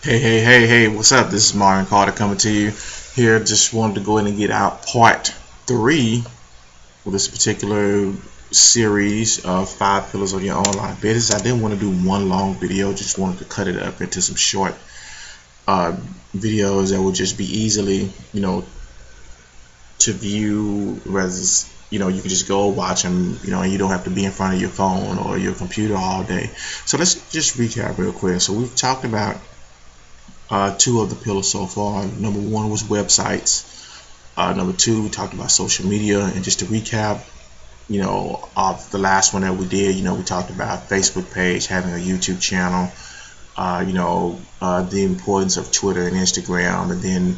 Hey, what's up? This is Martin Carter coming to you here. Just wanted to go in and get out part three with this particular series of 5 pillars of your online business. I didn't want to do one long video, just wanted to cut it up into some short uh, videos that would just be easily, to view, whereas you can just go watch them, and you don't have to be in front of your phone or your computer all day. So let's just recap real quick. So we've talked about two of the pillars so far. Number one was websites. Number two, we talked about social media. And just to recap, of the last one that we did, we talked about Facebook page, having a YouTube channel, the importance of Twitter and Instagram, and then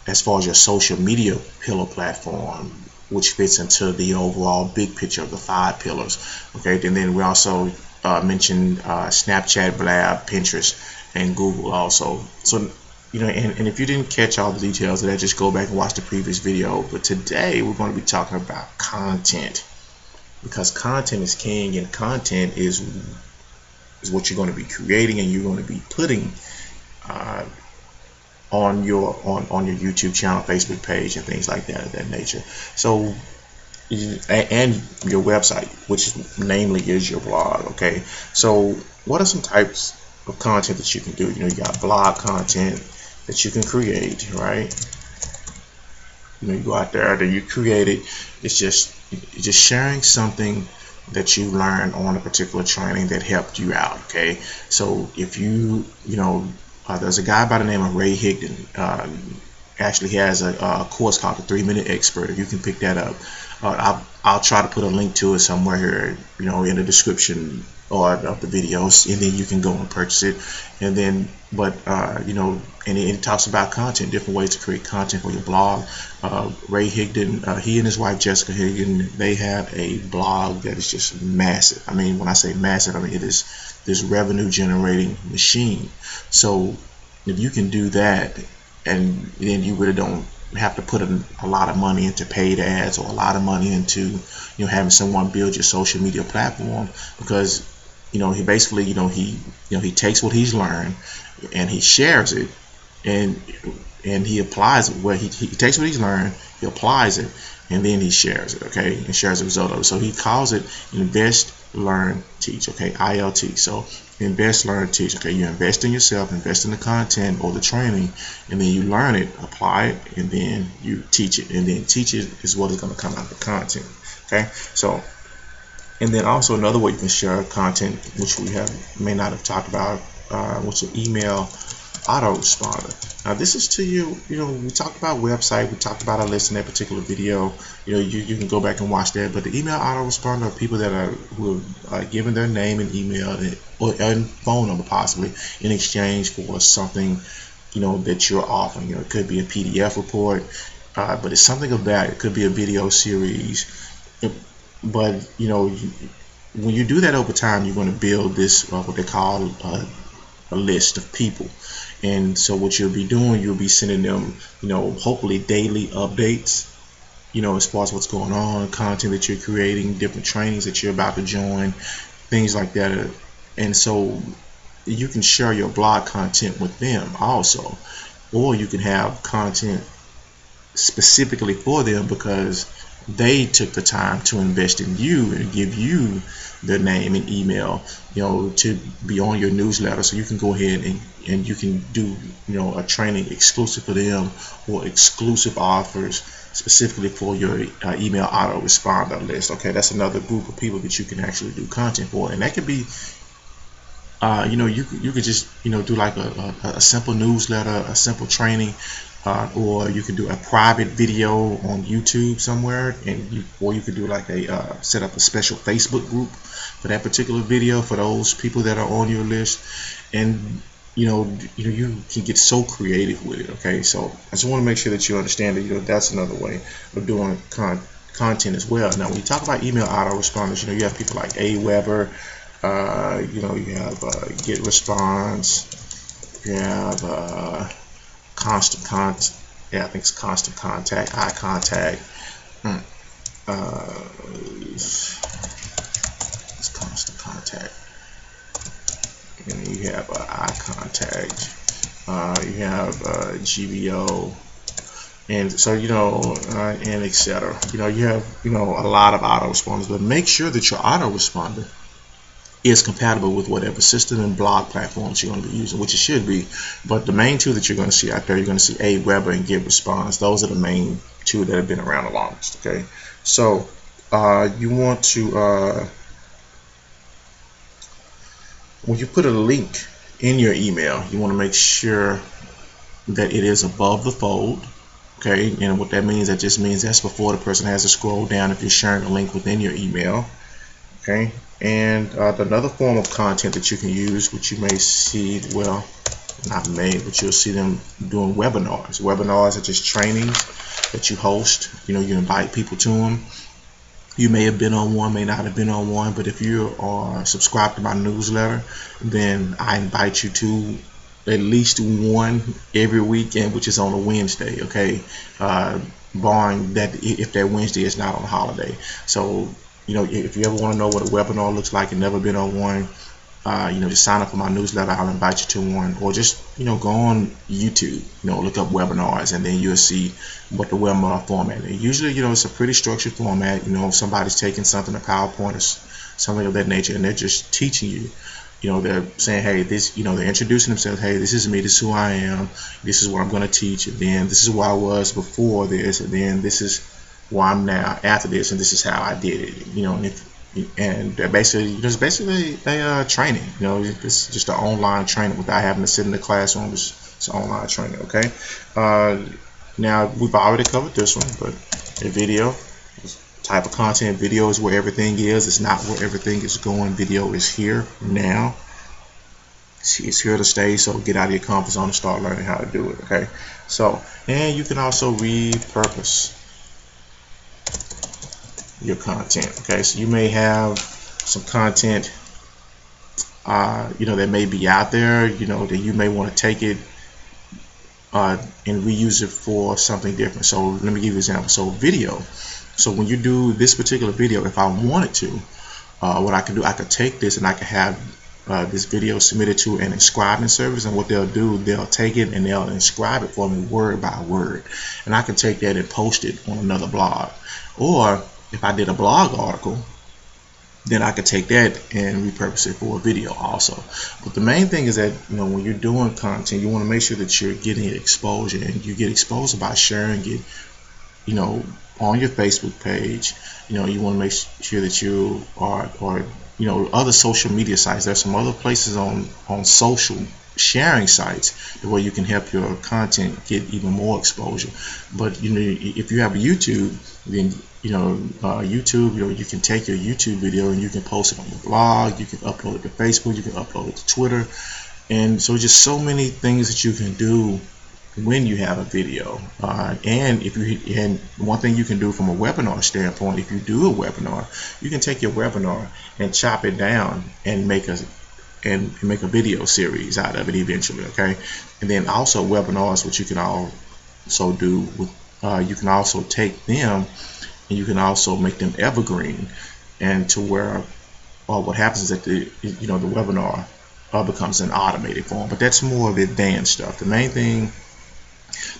as far as your social media pillar platform, which fits into the overall big picture of the 5 pillars. Okay, and then we also mentioned Snapchat, Blab, Pinterest, and Google also. So, and if you didn't catch all the details of that, just go back and watch the previous video. But today we're going to be talking about content, because content is king, and content is what you're going to be creating and you're going to be putting on your YouTube channel, Facebook page, and things like that of that nature. So, and your website, which namely is your blog. Okay, so what are some types of content that you can do? You got blog content that you can create, right? You go out there and you create it. It's just sharing something that you learned on a particular training that helped you out. Okay, so if there's a guy by the name of Ray Higdon. Actually, he has a course called the 3-Minute Expert. If you can pick that up, I'll try to put a link to it somewhere here, in the description or of the videos, and then you can go and purchase it. And then, and it talks about content, different ways to create content for your blog. Ray Higdon, he and his wife Jessica Higdon, they have a blog that is just massive. I mean, when I say massive, I mean it is this revenue generating machine. So if you can do that, and then you really don't have to put a lot of money into paid ads or a lot of money into having someone build your social media platform, because he basically he takes what he's learned and he shares it, and he applies it. Where he takes what he's learned, he applies it, and then he shares it. Okay, and shares the result of it. So he calls it invest, learn, teach. Okay, ILT. So invest, learn, teach. Okay, you invest in yourself, invest in the content or the training, and then you learn it, apply it, and then you teach it. And then teach it is what is going to come out of the content. Okay, so, and then also another way you can share content, which we may not have talked about, which is email autoresponder. Now this is to you. We talked about website, we talked about a list in that particular video. You can go back and watch that. But the email autoresponder are people that who are giving their name and email and phone number possibly in exchange for something that you're offering. It could be a PDF report, but it's something of that. It could be a video series. But when you do that over time, you're going to build this what they call a list of people. And so what you'll be doing, you'll be sending them, hopefully daily updates, as far as what's going on, content that you're creating, different trainings that you're about to join, things like that. And so you can share your blog content with them also, or you can have content specifically for them because they took the time to invest in you and give you their name and email, to be on your newsletter. So you can go ahead and you can do, a training exclusive for them, or exclusive offers specifically for your email autoresponder list. Okay, that's another group of people that you can actually do content for, and that could be, you could just do like a simple newsletter, a simple training. Or you could do a private video on YouTube somewhere, or you could do like set up a special Facebook group for that particular video for those people that are on your list, and you can get so creative with it. Okay, so I just want to make sure that you understand that that's another way of doing content as well. Now, when you talk about email autoresponders, you have people like Aweber, you have GetResponse, you have Constant Contact, I think it's Constant Contact, iContact. It's Constant Contact. And you have iContact. you have GBO, and so and etc. You have a lot of autoresponders, but make sure that your autoresponder is compatible with whatever system and blog platforms you're going to be using, which it should be. But the main two that you're going to see out there, you're going to see Aweber and GetResponse. Those are the main two that have been around the longest. Okay, so you want to when you put a link in your email, you want to make sure that it is above the fold. Okay, and what that means, that just means that's before the person has to scroll down if you're sharing a link within your email. Okay, and another form of content that you can use, which you may see, well, not may, but you'll see them doing webinars. Webinars are just trainings that you host. You invite people to them. You may have been on one, may not have been on one, but if you are subscribed to my newsletter, then I invite you to at least one every weekend, which is on a Wednesday. Okay, barring that, if that Wednesday is not on a holiday. So if you ever want to know what a webinar looks like and never been on one, just sign up for my newsletter. I'll invite you to one, or just go on YouTube, look up webinars, and then you'll see what the webinar format is. Usually, it's a pretty structured format. If somebody's taking something, a PowerPoint or something of that nature, and they're just teaching you. They're saying, hey, this, they're introducing themselves. Hey, this is me. This is who I am. This is what I'm going to teach. And then this is where I was before this. And then this is where I'm now after this. And this is how I did it. And they're basically a training. It's just an online training without having to sit in the classroom. It's online training. Okay. Now we've already covered this one, but a video. Type of content. Video is where everything is. It's not where everything is going. Video is here now. It's here to stay. So get out of your comfort zone and start learning how to do it. Okay. So, and you can also repurpose your content. Okay. So you may have some content, that may be out there. That you may want to take it and reuse it for something different. So let me give you an example. So video. So when you do this particular video, if I wanted to, what I can do, I could take this and I could have this video submitted to an inscribing service, and what they'll do, they'll take it and they'll inscribe it for me word by word, and I can take that and post it on another blog. Or if I did a blog article, then I could take that and repurpose it for a video also. But the main thing is that when you're doing content, you want to make sure that you're getting exposure, and you get exposure by sharing it on your Facebook page. You want to make sure that you are, or other social media sites. There's some other places on social sharing sites where you can help your content get even more exposure. But if you have a YouTube, then YouTube, you can take your YouTube video and you can post it on your blog, you can upload it to Facebook, you can upload it to Twitter, and so just so many things that you can do when you have a video. And one thing you can do from a webinar standpoint, if you do a webinar, you can take your webinar and chop it down and make a video series out of it eventually. Okay, and then also webinars, which you can also do with, you can also take them and you can also make them evergreen, and to where what happens is that the webinar becomes an automated form. But that's more of the advanced stuff. The main thing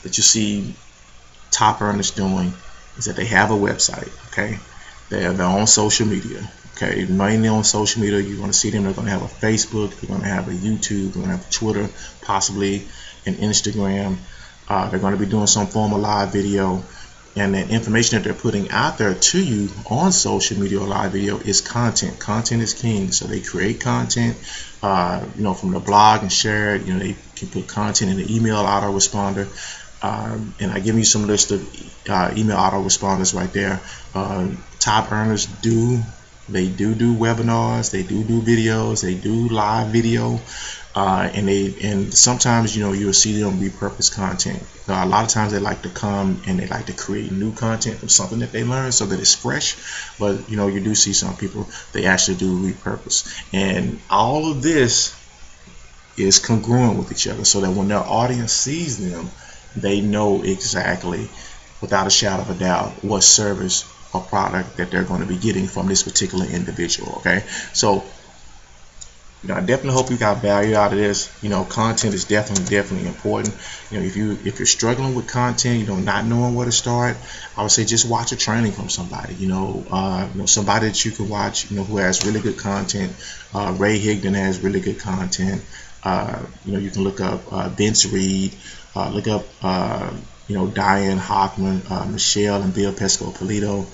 that you see top earners doing is that they have a website. Okay, they're on social media. Okay, mainly on social media. You're going to see them. They're going to have a Facebook, they're going to have a YouTube, they're going to have a Twitter, possibly an Instagram. They're going to be doing some form of live video, and the information that they're putting out there to you on social media or live video is content. Content is king. So they create content from the blog and share it. They can put content in the email autoresponder, and I give you some list of email autoresponders right there. Top earners do webinars, they do videos, they do live video, and sometimes you'll see them repurpose content. A lot of times they like to come and they like to create new content from something that they learned so that it's fresh. But you do see some people, they actually do repurpose, and all of this is congruent with each other, so that when their audience sees them, they know exactly, without a shadow of a doubt, what service or product that they're going to be getting from this particular individual. Okay, so I definitely hope you got value out of this. Content is definitely important. If you're struggling with content, not knowing where to start, I would say just watch a training from somebody. Somebody that you can watch, who has really good content. Ray Higdon has really good content. You can look up Vince Reed, look up Diane Hockman, Michelle and Bill Pesco-Polito,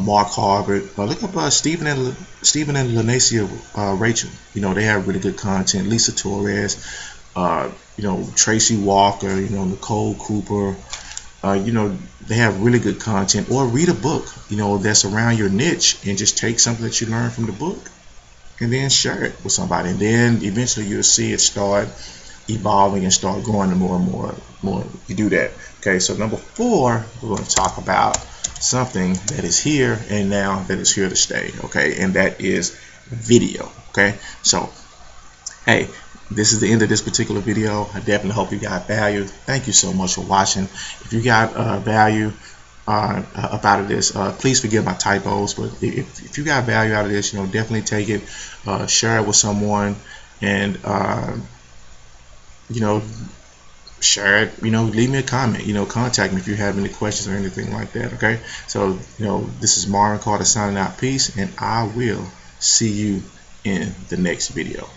Mark Harvard. Look up Stephen and Lanacia Rachel. They have really good content. Lisa Torres, Tracy Walker, Nicole Cooper. They have really good content. Or read a book, that's around your niche, and just take something that you learned from the book and then share it with somebody. And then eventually you'll see it start evolving and start growing more and more. You do that. Okay, so number 4, we're going to talk about something that is here and now, that is here to stay. Okay, and that is video. Okay, so hey, this is the end of this particular video. I definitely hope you got value. Thank you so much for watching. If you got value about this, please forgive my typos, but if you got value out of this, definitely take it, share it with someone, and share it, leave me a comment, contact me if you have any questions or anything like that. Okay, so this is Marvin Carter signing out. Peace, and I will see you in the next video.